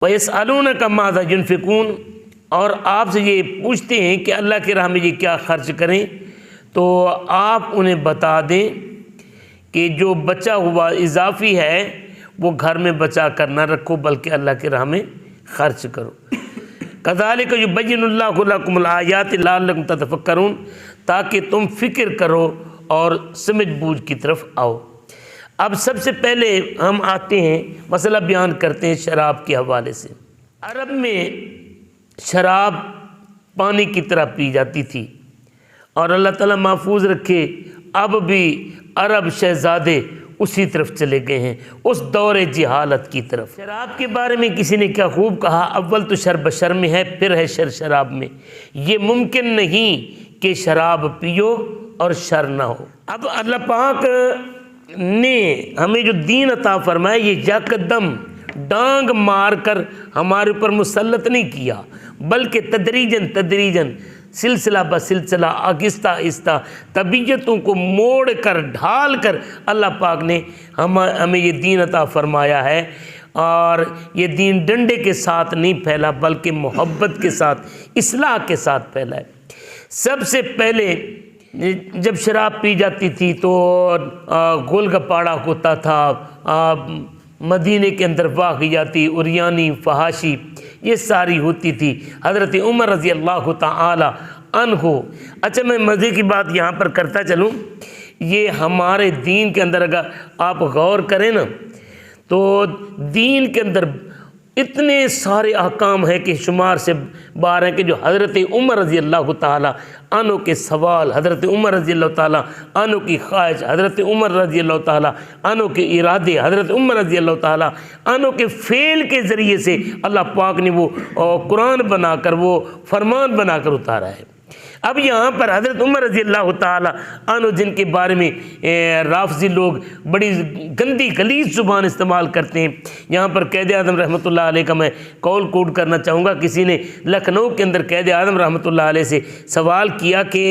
وَيَسْأَلُونَكَ مَاذَا يُنْفِقُونَ، اور آپ سے یہ پوچھتے ہیں کہ اللہ کی راہ میں یہ کیا خرچ کریں، تو آپ انہیں بتا دیں کہ جو بچا ہوا اضافی ہے وہ گھر میں بچا کر نہ رکھو بلکہ اللہ کی راہ میں خرچ کرو۔ كَذَلِكَ يُبَيِّنُ اللَّهُ لَكُمُ الْآيَاتِ لَعَلَّكُمْ تَتَفَكَّرُونَ، تاکہ تم فکر کرو اور سمجھ بوجھ کی طرف آؤ۔ اب سب سے پہلے ہم آتے ہیں، مسئلہ بیان کرتے ہیں شراب کے حوالے سے۔ عرب میں شراب پانی کی طرح پی جاتی تھی، اور اللہ تعالیٰ محفوظ رکھے اب بھی عرب شہزادے اسی طرف چلے گئے ہیں، اس دور جہالت کی طرف۔ شراب کے بارے میں کسی نے کیا خوب کہا، اول تو شر بشر میں ہے، پھر ہے شر شراب میں۔ یہ ممکن نہیں کہ شراب پیو اور شر نہ ہو۔ اب اللہ پاک نے ہمیں جو دین عطا فرمایا یہ یکدم ڈانگ مار کر ہمارے اوپر مسلط نہیں کیا، بلکہ تدریجاً سلسلہ بسلسلہ آہستہ آہستہ طبیعتوں کو موڑ کر ڈھال کر اللہ پاک نے ہمیں یہ دین عطا فرمایا ہے۔ اور یہ دین ڈنڈے کے ساتھ نہیں پھیلا بلکہ محبت کے ساتھ، اصلاح کے ساتھ پھیلا ہے۔ سب سے پہلے جب شراب پی جاتی تھی تو گول گپاڑا ہوتا تھا، مدینے کے اندر واقعاتی عریانی فحاشی یہ ساری ہوتی تھی۔ حضرت عمر رضی اللہ تعالی عنہ، اچھا میں مزے کی بات یہاں پر کرتا چلوں، یہ ہمارے دین کے اندر اگر آپ غور کریں نا تو دین کے اندر اتنے سارے احکام ہیں کہ شمار سے باہر ہیں، کہ جو حضرت عمر رضی اللہ تعالی عنہ کے سوال، حضرت عمر رضی اللہ تعالی عنہ کی خواہش، حضرت عمر رضی اللہ تعالی عنہ کے ارادے، حضرت عمر رضی اللہ تعالی عنہ کے فعل کے ذریعے سے اللہ پاک نے وہ قرآن بنا کر، وہ فرمان بنا کر اتارا ہے۔ اب یہاں پر حضرت عمر رضی اللہ تعالی عنہ جن کے بارے میں رافضی لوگ بڑی گندی غلیظ زبان استعمال کرتے ہیں، یہاں پر قائد اعظم رحمۃ اللہ علیہ کا میں قول کوٹ کرنا چاہوں گا۔ کسی نے لکھنؤ کے اندر قائد اعظم رحمۃ اللہ علیہ سے سوال کیا کہ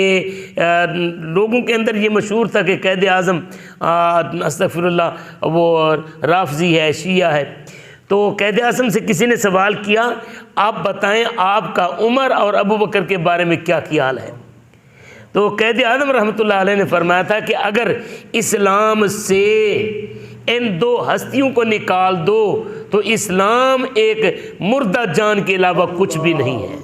لوگوں کے اندر یہ مشہور تھا کہ قائد اعظم استغفر اللہ وہ رافضی ہے، شیعہ ہے، تو قائد اعظم سے کسی نے سوال کیا آپ بتائیں آپ کا عمر اور ابو بکر کے بارے میں کیا خیال ہے؟ تو قائد اعظم رحمۃ اللہ علیہ نے فرمایا تھا کہ اگر اسلام سے ان دو ہستیوں کو نکال دو تو اسلام ایک مردہ جان کے علاوہ کچھ بھی نہیں ہے۔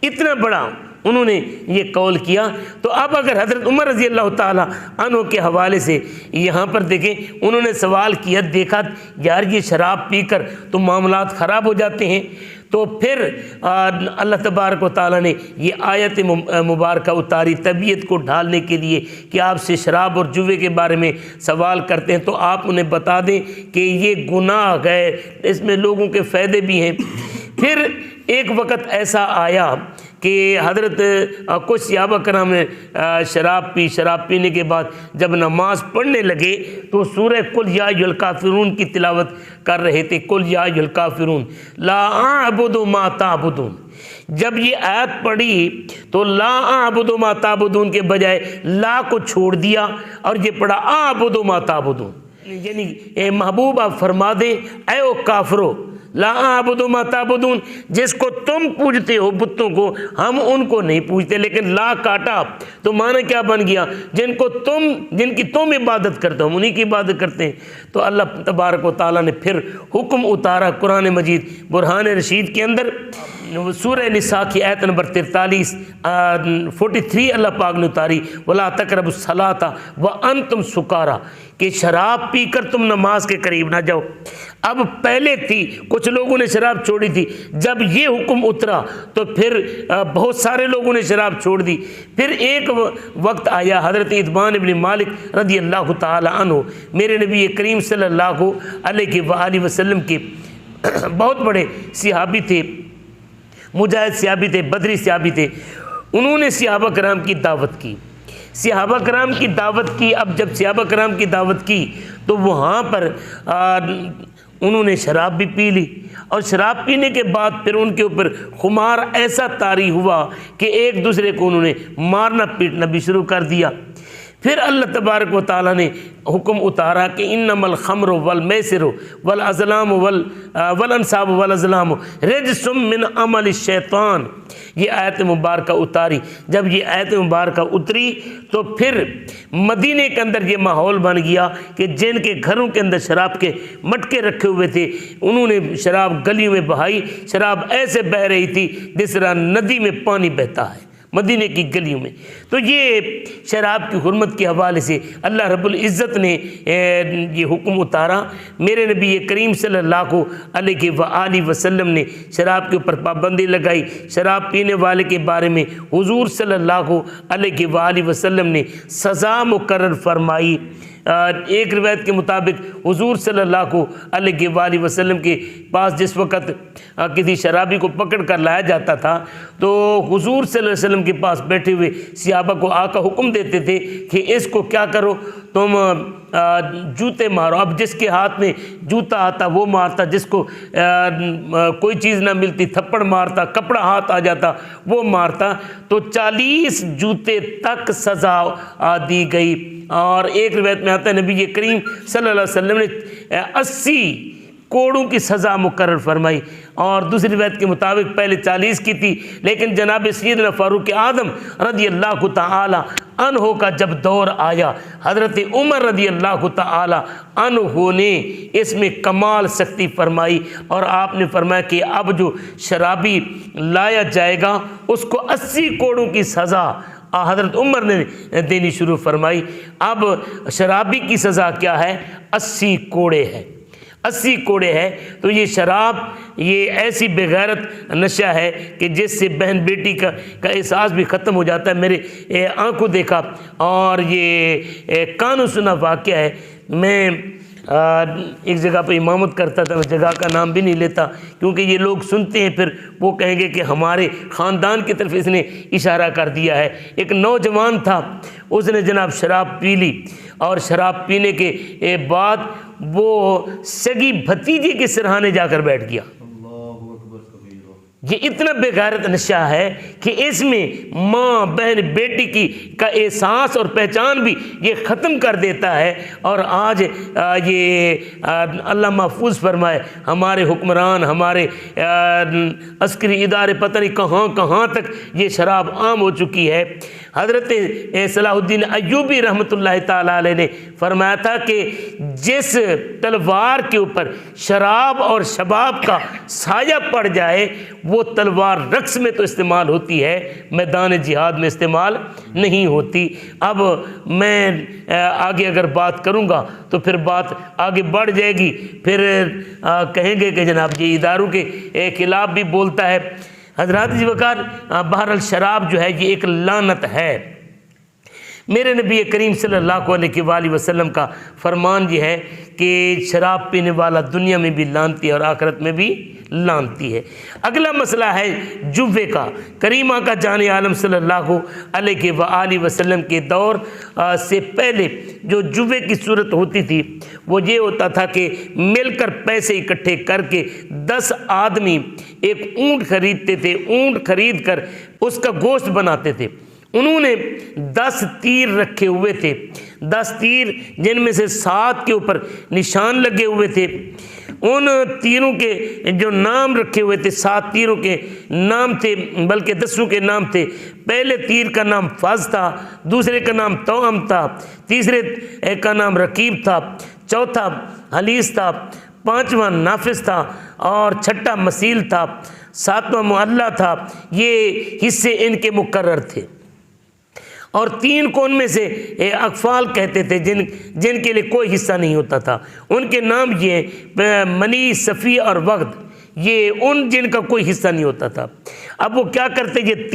اتنا بڑا انہوں نے یہ قول کیا۔ تو اب اگر حضرت عمر رضی اللہ تعالی عنہ کے حوالے سے یہاں پر دیکھیں، انہوں نے سوال کیا، دیکھا یار یہ شراب پی کر تو معاملات خراب ہو جاتے ہیں، تو پھر اللہ تبارک و تعالیٰ نے یہ آیت مبارکہ اتاری طبیعت کو ڈھالنے کے لیے کہ آپ سے شراب اور جوے کے بارے میں سوال کرتے ہیں تو آپ انہیں بتا دیں کہ یہ گناہ ہے، اس میں لوگوں کے فائدے بھی ہیں۔ پھر ایک وقت ایسا آیا کہ حضرت کچھ صحابہ کرام نے شراب پینے کے بعد جب نماز پڑھنے لگے تو سورہ قل یا ایھا الکافرون کی تلاوت کر رہے تھے، قل یا ایھا الکافرون لا اعبد ما تعبدون۔ جب یہ آیت پڑھی تو لا اعبد ما تعبدون کے بجائے لا کو چھوڑ دیا اور یہ پڑھا اعبد ما تعبدون، یعنی اے محبوب آپ فرما دیں اے او کافرو لا اعبد ما تعبدون، جس کو تم پوجتے ہو بتوں کو ہم ان کو نہیں پوجتے، لیکن لا کاٹا تو معنی کیا بن گیا، جن کی تم عبادت کرتے ہو انہی کی عبادت کرتے ہیں۔ تو اللہ تبارک و تعالیٰ نے پھر حکم اتارا قرآن مجید برہان رشید کے اندر، سورہ نساء کی آیت نمبر 43 اللہ پاک نے اتاری، وَلَا تَقْرَبُوا الصَّلَاةَ وَأَنْتُمْ سُكَارَىٰ، کہ شراب پی کر تم نماز کے قریب نہ جاؤ۔ اب پہلے تھی کچھ لوگوں نے شراب چھوڑی تھی، جب یہ حکم اترا تو پھر بہت سارے لوگوں نے شراب چھوڑ دی۔ پھر ایک وقت آیا حضرت اتبان ابن مالک رضی اللہ تعالی عنہ، میرے نبی کریم صلی اللہ علیہ وآلہ وسلم کے بہت بڑے صحابی تھے، مجاہد صحابی تھے، بدری صحابی تھے۔ انہوں نے صحابہ کرام کی دعوت کی، صحابہ کرام کی دعوت کی۔ اب جب صحابہ کرام کی دعوت کی تو وہاں پر انہوں نے شراب بھی پی لی، اور شراب پینے کے بعد پھر ان کے اوپر خمار ایسا طاری ہوا کہ ایک دوسرے کو انہوں نے مارنا پیٹنا بھی شروع کر دیا۔ پھر اللہ تبارک و تعالیٰ نے حکم اتارا کہ انما الخمر والمیسر والازلام والانصاب والازلام رجس من عمل الشیطان، یہ آیت مبارکہ اتاری۔ جب یہ آیت مبارکہ اتری تو پھر مدینے کے اندر یہ ماحول بن گیا کہ جن کے گھروں کے اندر شراب کے مٹکے رکھے ہوئے تھے انہوں نے شراب گلیوں میں بہائی۔ شراب ایسے بہہ رہی تھی جس طرح ندی میں پانی بہتا ہے مدینے کی گلیوں میں۔ تو یہ شراب کی حرمت کے حوالے سے اللہ رب العزت نے یہ حکم اتارا۔ میرے نبی کریم صلی اللہ علیہ وآلہ وسلم نے شراب کے اوپر پابندی لگائی۔ شراب پینے والے کے بارے میں حضور صلی اللہ علیہ وآلہ وسلم نے سزا مقرر فرمائی۔ ایک روایت کے مطابق حضور صلی اللہ علیہ وآلہ وسلم کے پاس جس وقت کسی شرابی کو پکڑ کر لایا جاتا تھا تو حضور صلی اللہ علیہ وسلم کے پاس بیٹھے ہوئے صحابہ کو آقا حکم دیتے تھے کہ اس کو کیا کرو، تم جوتے مارو۔ اب جس کے ہاتھ میں جوتا آتا وہ مارتا، جس کو کوئی چیز نہ ملتی تھپڑ مارتا، کپڑا ہاتھ آ جاتا وہ مارتا۔ تو 40 جوتے تک سزا دی گئی۔ اور ایک روایت میں آتا ہے نبی کریم صلی اللہ علیہ وسلم نے 80 کوڑوں کی سزا مقرر فرمائی، اور دوسری روایت کے مطابق پہلے 40 کی تھی، لیکن جناب سیدنا فاروق اعظم رضی اللہ تعالی عنہ کا جب دور آیا، حضرت عمر رضی اللہ تعالی عنہ نے اس میں کمال سختی فرمائی، اور آپ نے فرمایا کہ اب جو شرابی لایا جائے گا اس کو 80 کوڑوں کی سزا حضرت عمر نے دینی شروع فرمائی۔ اب شرابی کی سزا کیا ہے؟ 80 کوڑے ہے، 80 کوڑے ہے۔ تو یہ شراب یہ ایسی بغیرت نشہ ہے کہ جس سے بہن بیٹی کا احساس بھی ختم ہو جاتا ہے۔ میرے آنکھوں دیکھا اور یہ کانوں سنا واقعہ ہے۔ میں ایک جگہ پہ امامت کرتا تھا، میں جگہ کا نام بھی نہیں لیتا کیونکہ یہ لوگ سنتے ہیں پھر وہ کہیں گے کہ ہمارے خاندان کی طرف اس نے اشارہ کر دیا ہے۔ ایک نوجوان تھا، اس نے جناب شراب پی لی، اور شراب پینے کے بعد وہ سگی بھتیجے کے سرہانے جا کر بیٹھ گیا۔ یہ اتنا بے غیرت نشہ ہے کہ اس میں ماں بہن بیٹی کا احساس اور پہچان بھی یہ ختم کر دیتا ہے۔ اور آج یہ اللہ محفوظ فرمائے ہمارے حکمران، ہمارے عسکری ادارے پتہ نہیں کہاں کہاں تک یہ شراب عام ہو چکی ہے۔ حضرت صلاح الدین ایوبی رحمۃ اللہ تعالی علیہ نے فرمایا تھا کہ جس تلوار کے اوپر شراب اور شباب کا سایہ پڑ جائے وہ تلوار رقص میں تو استعمال ہوتی ہے، میدان جہاد میں استعمال نہیں ہوتی۔ اب میں آگے اگر بات کروں گا تو پھر بات آگے بڑھ جائے گی، پھر کہیں گے کہ جناب یہ اداروں کے خلاف بھی بولتا ہے۔ حضرات جی وقار، بہرحال شراب جو ہے یہ ایک لعنت ہے۔ میرے نبی کریم صلی اللہ علیہ وآلہ وسلم کا فرمان یہ ہے کہ شراب پینے والا دنیا میں بھی لعنتی ہے اور آخرت میں بھی لعنتی ہے۔ اگلا مسئلہ ہے جوے کا۔ کریمہ کا جان عالم صلی اللہ علیہ وآلہ وسلم کے دور سے پہلے جو جوے کی صورت ہوتی تھی وہ یہ ہوتا تھا کہ مل کر پیسے اکٹھے کر کے 10 آدمی ایک اونٹ خریدتے تھے، اونٹ خرید کر اس کا گوشت بناتے تھے۔ انہوں نے 10 تیر رکھے ہوئے تھے، 10 تیر جن میں سے 7 کے اوپر نشان لگے ہوئے تھے۔ ان تیروں کے جو نام رکھے ہوئے تھے، 7 تیروں کے نام تھے، بلکہ 10 کے نام تھے۔ پہلے تیر کا نام فاز تھا، دوسرے کا نام توأم تھا، تیسرے کا نام رقیب تھا، چوتھا حلیس تھا، 5واں نافذ تھا، اور 6واں مسیل تھا، 7واں معلّہ تھا۔ یہ حصے ان کے مقرر تھے، اور 3 کو ان میں سے اقفال کہتے تھے جن کے لیے کوئی حصہ نہیں ہوتا تھا۔ ان کے نام یہ منی، صفی اور وغد، یہ ان جن کا کوئی حصہ نہیں ہوتا تھا۔ اب وہ کیا کرتے، یہ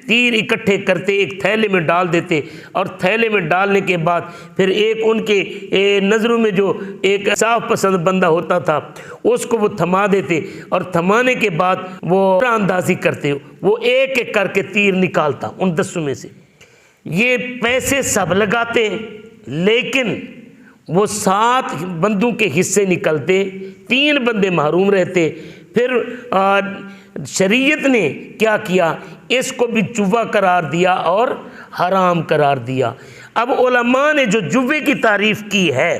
تیر اکٹھے کرتے، ایک تھیلے میں ڈال دیتے، اور تھیلے میں ڈالنے کے بعد پھر ایک ان کے نظروں میں جو ایک صاف پسند بندہ ہوتا تھا اس کو وہ تھما دیتے، اور تھمانے کے بعد وہ اندازی کرتے، وہ ایک ایک کر کے تیر نکالتا ان 10 میں سے۔ یہ پیسے سب لگاتے لیکن وہ 7 بندوں کے حصے نکلتے، 3 بندے محروم رہتے۔ پھر شریعت نے کیا کیا، اس کو بھی جوا قرار دیا اور حرام قرار دیا۔ اب علماء نے جو جوے کی تعریف کی ہے،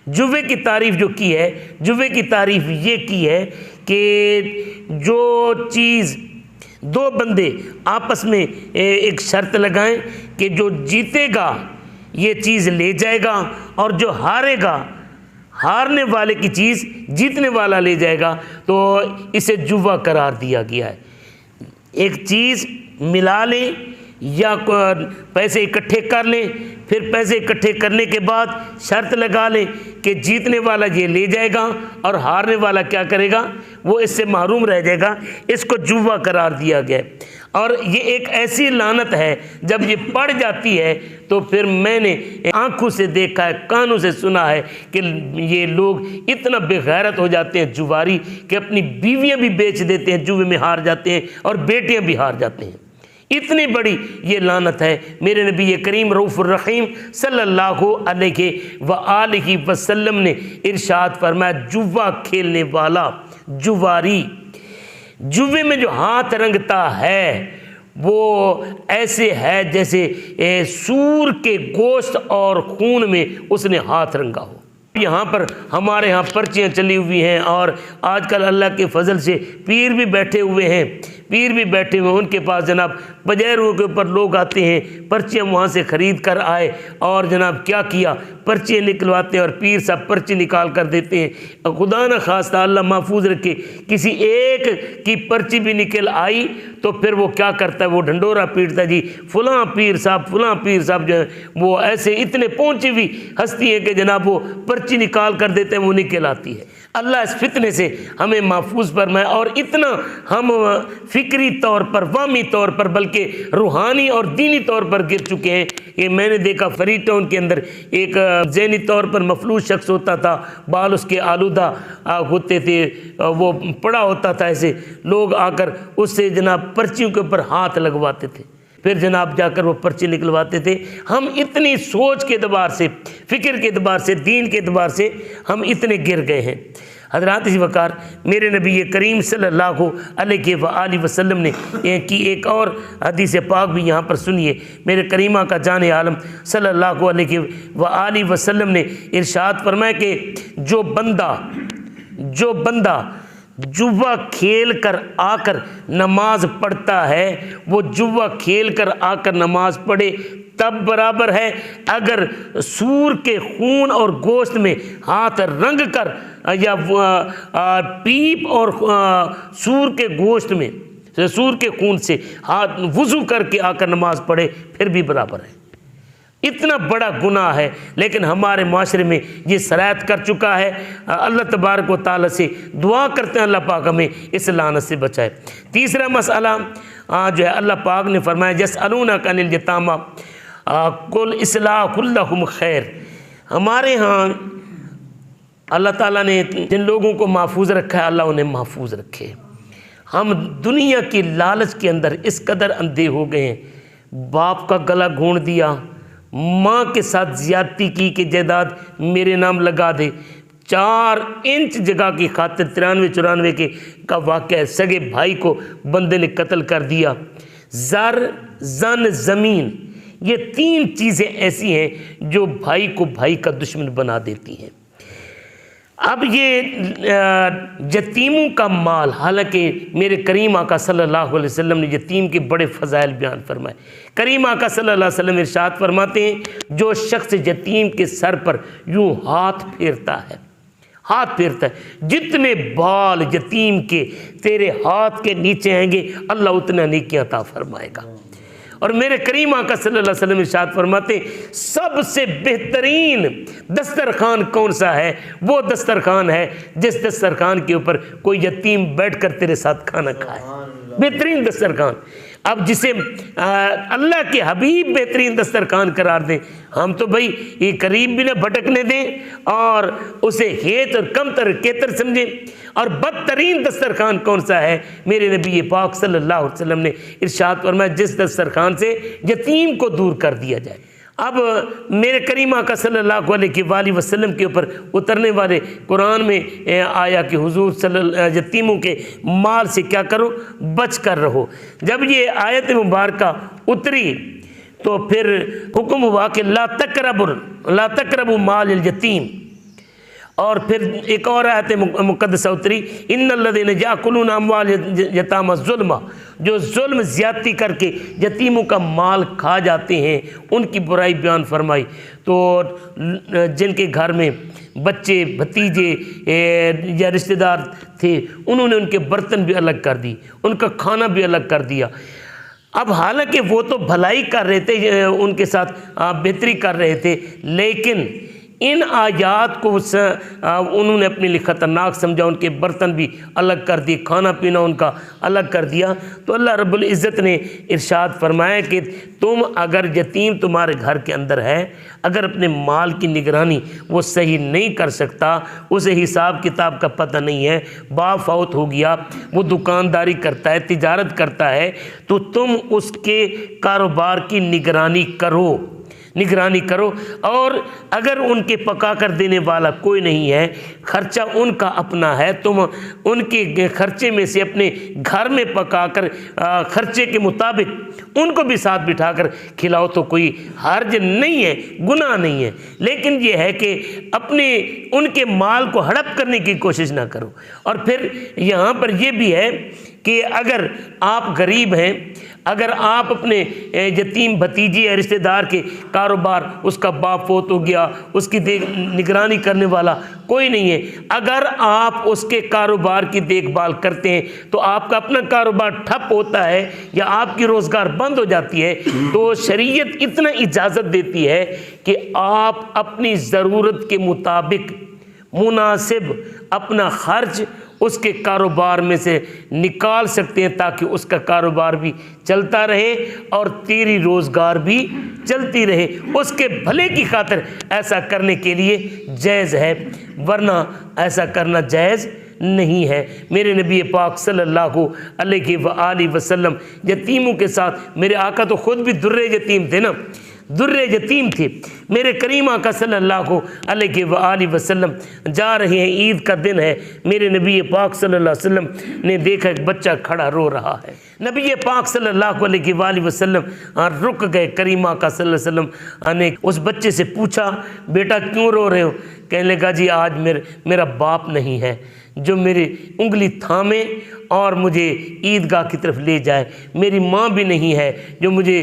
جوے کی تعریف جو کی ہے، جوے کی تعریف یہ کی ہے کہ جو چیز دو بندے آپس میں ایک شرط لگائیں کہ جو جیتے گا یہ چیز لے جائے گا، اور جو ہارے گا، ہارنے والے کی چیز جیتنے والا لے جائے گا، تو اسے جوا قرار دیا گیا ہے۔ ایک چیز ملا لیں یا پیسے اکٹھے کر لیں، پھر پیسے اکٹھے کرنے کے بعد شرط لگا لیں کہ جیتنے والا یہ لے جائے گا اور ہارنے والا کیا کرے گا، وہ اس سے محروم رہ جائے گا، اس کو جوا قرار دیا گیا ہے۔ اور یہ ایک ایسی لعنت ہے، جب یہ پڑ جاتی ہے تو پھر میں نے آنکھوں سے دیکھا ہے، کانوں سے سنا ہے کہ یہ لوگ اتنا بے غیرت ہو جاتے ہیں جواری کہ اپنی بیویاں بھی بیچ دیتے ہیں، جوے میں ہار جاتے ہیں اور بیٹیاں بھی ہار جاتے ہیں۔ اتنی بڑی یہ لعنت ہے۔ میرے نبی کریم رؤوف الرحیم صلی اللہ علیہ وآلہ وسلم نے ارشاد فرمایا، جوا کھیلنے والا، جواری، جوے میں جو ہاتھ رنگتا ہے وہ ایسے ہے جیسے سور کے گوشت اور خون میں اس نے ہاتھ رنگا ہو۔ یہاں پر ہمارے ہاں پرچیاں چلی ہوئی ہیں، اور آج کل اللہ کے فضل سے پیر بھی بیٹھے ہوئے ہیں، پیر بھی بیٹھے ہوئے ہیں، ان کے پاس جناب پجیروں کے اوپر لوگ آتے ہیں، پرچیاں وہاں سے خرید کر آئے اور جناب کیا کیا، پرچیاں نکلواتے ہیں اور پیر صاحب پرچی نکال کر دیتے ہیں۔ خدا نہ خواستہ اللہ محفوظ رکھے کسی ایک کی پرچی بھی نکل آئی تو پھر وہ کیا کرتا ہے، وہ ڈھنڈورا پیٹتا ہے، جی فلاں پیر صاحب جو ہے وہ ایسے اتنے پہنچی ہوئی ہستی ہے کہ جناب وہ پرچی نکال کر دیتے ہیں، وہ نکل آتی ہے۔ اللہ اس فتنے سے ہمیں محفوظ فرمائے، اور اتنا ہم فکری طور پر، وامی طور پر، بلکہ روحانی اور دینی طور پر گر چکے ہیں کہ میں نے دیکھا فری ٹاؤن کے اندر ایک ذہنی طور پر مفلوج شخص ہوتا تھا، بال اس کے آلودہ ہوتے تھے، وہ پڑا ہوتا تھا، ایسے لوگ آ کر اس سے جناب پرچیوں کے اوپر ہاتھ لگواتے تھے، پھر جناب جا کر وہ پرچی نکلواتے تھے۔ ہم اتنی سوچ کے اعتبار سے، فکر کے اعتبار سے، دین کے اعتبار سے ہم اتنے گر گئے ہیں۔ حضرات اسی وقار میرے نبی کریم صلی اللہ علیہ وآلہ وسلم نے کی ایک اور حدیث پاک بھی یہاں پر سنیے۔ میرے کریمہ کا جان عالم صلی اللہ علیہ وآلہ وسلم نے ارشاد فرمایا کہ جو بندہ جوا کھیل کر آ کر نماز پڑھتا ہے، وہ جوا کھیل کر آ کر نماز پڑھے تب برابر ہے اگر سور کے خون اور گوشت میں ہاتھ رنگ کر، یا پیپ اور سور کے گوشت میں، سور کے خون سے ہاتھ وضو کر کے آ کر نماز پڑھے، پھر بھی برابر ہے۔ اتنا بڑا گناہ ہے، لیکن ہمارے معاشرے میں یہ سرایت کر چکا ہے۔ اللہ تبارک و تعالیٰ سے دعا کرتے ہیں اللہ پاک ہمیں اس لعنت سے بچائے۔ تیسرا مسئلہ جو ہے، اللہ پاک نے فرمایا یسألونک عن الیتامی قل اصلاح لہم خیر۔ ہمارے ہاں اللہ تعالیٰ نے جن لوگوں کو محفوظ رکھا ہے، اللہ انہیں محفوظ رکھے۔ ہم دنیا کی لالچ کے اندر اس قدر اندھے ہو گئے ہیں، باپ کا گلا گھونٹ دیا، ماں کے ساتھ زیادتی کی کہ جائیداد میرے نام لگا دے، 4 انچ جگہ کی خاطر 93-94 کے کا واقعہ ہے، سگے بھائی کو بندے نے قتل کر دیا۔ زر، زن، زمین، یہ 3 چیزیں ایسی ہیں جو بھائی کو بھائی کا دشمن بنا دیتی ہیں۔ اب یہ یتیموں کا مال، حالانکہ میرے کریم آقا صلی اللہ علیہ وسلم نے یتیم کے بڑے فضائل بیان فرمائے۔ کریم آقا صلی اللہ علیہ وسلم ارشاد فرماتے ہیں، جو شخص یتیم کے سر پر یوں ہاتھ پھیرتا ہے، جتنے بال یتیم کے تیرے ہاتھ کے نیچے آئیں گے، اللہ اتنا نیکی عطا فرمائے گا۔ اور میرے کریم آقا صلی اللہ علیہ وسلم ارشاد فرماتے ہیں، سب سے بہترین دسترخوان کون سا ہے؟ وہ دسترخوان ہے جس دسترخوان کے اوپر کوئی یتیم بیٹھ کر تیرے ساتھ کھانا کھائے، بہترین دسترخوان۔ اب جسے اللہ کے حبیب بہترین دسترخوان قرار دیں، ہم تو بھائی یہ قریب بھی نہ بھٹکنے دیں اور اسے ہیت اور کمتر کیتر سمجھیں۔ اور بدترین دسترخوان کون سا ہے؟ میرے نبی پاک صلی اللہ علیہ وسلم نے ارشاد فرمایا، جس دسترخوان سے یتیم کو دور کر دیا جائے۔ اب میرے کریم آقا صلی اللہ علیہ وآلہ وسلم کے اوپر اترنے والے قرآن میں آیا کہ حضور یتیموں کے مال سے کیا کرو؟ بچ کر رہو۔ جب یہ آیت مبارکہ اتری تو پھر حکم ہوا کہ لا تقربوا مال الیتیم، اور پھر ایک اور آیت مقدسہ اتری، ان الذین یاکلون اموال الیتامی ظلما، جو ظلم زیادتی کر کے یتیموں کا مال کھا جاتے ہیں ان کی برائی بیان فرمائی۔ تو جن کے گھر میں بچے بھتیجے یا رشتہ دار تھے انہوں نے ان کے برتن بھی الگ کر دی، ان کا کھانا بھی الگ کر دیا۔ اب حالانکہ وہ تو بھلائی کر رہے تھے، ان کے ساتھ بہتری کر رہے تھے، لیکن ان آیات کو انہوں نے اپنے لیے خطرناک سمجھا، ان کے برتن بھی الگ کر دیے، کھانا پینا ان کا الگ کر دیا۔ تو اللہ رب العزت نے ارشاد فرمایا کہ تم اگر یتیم تمہارے گھر کے اندر ہے، اگر اپنے مال کی نگرانی وہ صحیح نہیں کر سکتا، اسے حساب کتاب کا پتہ نہیں ہے، باپ فوت ہو گیا، وہ دکانداری کرتا ہے، تجارت کرتا ہے، تو تم اس کے کاروبار کی نگرانی کرو، اور اگر ان کے پکا کر دینے والا کوئی نہیں ہے، خرچہ ان کا اپنا ہے، تم ان کے خرچے میں سے اپنے گھر میں پکا کر خرچے کے مطابق ان کو بھی ساتھ بٹھا کر کھلاؤ، تو کوئی حرج نہیں ہے، گناہ نہیں ہے۔ لیکن یہ ہے کہ اپنے ان کے مال کو ہڑپ کرنے کی کوشش نہ کرو۔ اور پھر یہاں پر یہ بھی ہے کہ اگر آپ غریب ہیں، اگر آپ اپنے یتیم بھتیجی یا رشتہ دار کے کاروبار، اس کا باپ فوت ہو گیا، اس کی نگرانی کرنے والا کوئی نہیں ہے، اگر آپ اس کے کاروبار کی دیکھ بھال کرتے ہیں تو آپ کا اپنا کاروبار ٹھپ ہوتا ہے یا آپ کی روزگار بند ہو جاتی ہے، تو شریعت اتنا اجازت دیتی ہے کہ آپ اپنی ضرورت کے مطابق مناسب اپنا خرچ اس کے کاروبار میں سے نکال سکتے ہیں، تاکہ اس کا کاروبار بھی چلتا رہے اور تیری روزگار بھی چلتی رہے۔ اس کے بھلے کی خاطر ایسا کرنے کے لیے جائز ہے، ورنہ ایسا کرنا جائز نہیں ہے۔ میرے نبی پاک صلی اللہ علیہ وآلہ وسلم یتیموں کے ساتھ، میرے آقا تو خود بھی در یتیم تھے نا، در یتیم تھے۔ میرے کریم آقا صلی اللہ علیہ وآلہ وسلم جا رہے ہیں، عید کا دن ہے، میرے نبی پاک صلی اللہ علیہ وسلم نے دیکھا ایک بچہ کھڑا رو رہا ہے۔ نبی پاک صلی اللہ علیہ وآلہ وسلم رک گئے۔ کریم آقا صلی اللہ علیہ وسلم نے اس بچے سے پوچھا، بیٹا کیوں رو رہے ہو؟ کہنے لگا جی آج میرا باپ نہیں ہے جو میری انگلی تھامے اور مجھے عیدگاہ کی طرف لے جائے، میری ماں بھی نہیں ہے جو مجھے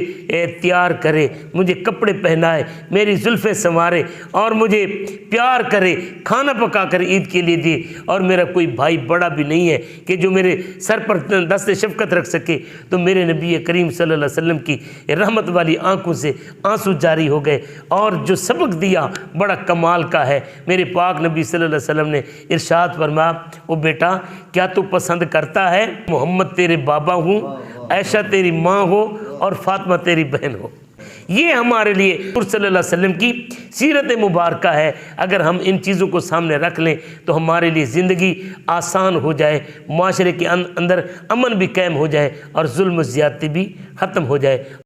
تیار کرے، مجھے کپڑے پہنائے، میری زلفیں سنوارے اور مجھے پیار کرے، کھانا پکا کر عید کے لیے دے، اور میرا کوئی بھائی بڑا بھی نہیں ہے کہ جو میرے سر پر دست شفقت رکھ سکے۔ تو میرے نبی کریم صلی اللہ علیہ وسلم کی رحمت والی آنکھوں سے آنسو جاری ہو گئے، اور جو سبق دیا بڑا کمال کا ہے۔ میرے پاک نبی صلی اللہ علیہ وسلم نے ارشاد فرمایا، او بیٹا کیا تو پسند کرتا ہے محمد تیرے بابا ہوں، عائشہ تیری ماں ہو اور فاطمہ تیری بہن ہو؟ یہ ہمارے لیے صلی اللہ علیہ وسلم کی سیرت مبارکہ ہے۔ اگر ہم ان چیزوں کو سامنے رکھ لیں تو ہمارے لیے زندگی آسان ہو جائے، معاشرے کے اندر امن بھی قائم ہو جائے اور ظلم و زیادتی بھی ختم ہو جائے۔